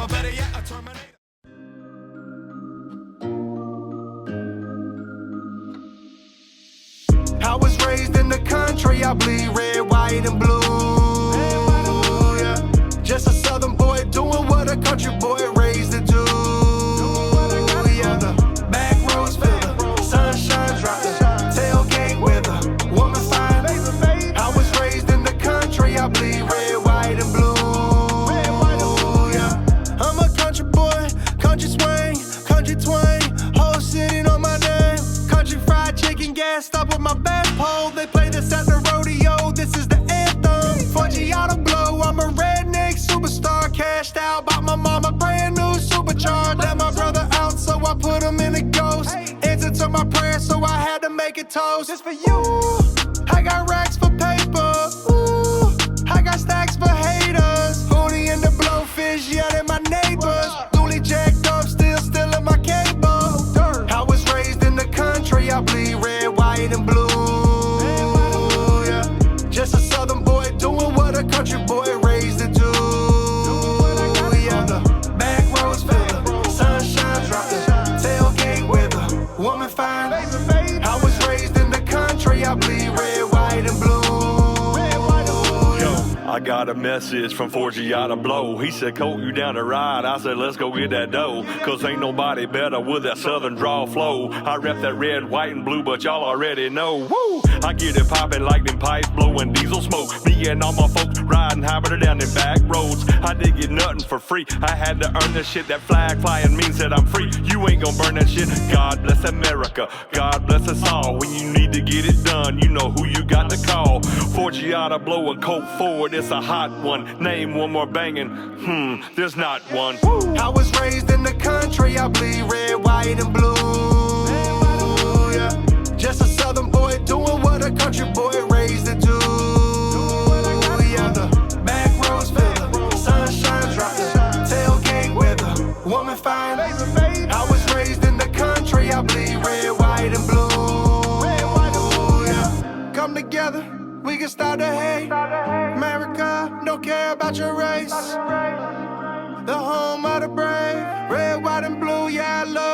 or better yet, a Terminator. I was raised in the country, I bleed red, white, and blue. Yeah. Just a southern boy doing what a country boy raised to do. Yeah, the back roads fill the sunshine, drop the tailgate with a woman fine. I was raised in the country, I bleed red, white, and blue. Yeah. I'm a country boy, country swing, country twang, whole city on my name. Country fried chicken, gassed up with my best pole. They play this at the rodeo, this is the anthem. For Giotto blow, I'm a redneck superstar. Cashed out, bought my mama brand new supercharged. Let my brother out, so I put him in a ghost. Answer to my prayer, so I had to make a toast. It's for you. I got racks for paper. Ooh, I got stacks for haters. Hootie in the blowfish, yelling my neighbors. Dooley jacked up, still stealing my cable. I was raised in the country, I bleed red, white, and blue. Yeah. Just a southern boy doing what a country boy raised to do. Yeah. The back roads fill the sunshine, drop the tailgate with a woman fine. I was raised in the country, I bleed red, white, and blue. I got a message from Forgiata Blow. He said, Colt, you down to ride? I said, let's go get that dough. Cause ain't nobody better with that southern draw flow. I rep that red, white, and blue, but y'all already know. Woo! I get it poppin' like them pipes blowing diesel smoke. Me and all my folks riding hybrid down them back roads. I did get nothing for free. I had to earn this shit. That flag flying means that I'm free. You ain't gonna burn that shit. God bless America. God bless us all. When you need to get it done, you know who you got to call. Forgiata Blow and Colt forward. It's a hot one. Name one more banging. There's not one. I was raised in the country, I bleed red, white, and blue. Yeah. Just a southern boy doing what a country boy raised to do. Yeah. The back roads fill the sunshine, drop the tailgate with a woman fine. I was raised in the country, I bleed red, white, and blue. Yeah. Come together, we can start the hate. America, don't care about your race. The home of the brave, red, white, and blue, yeah, I love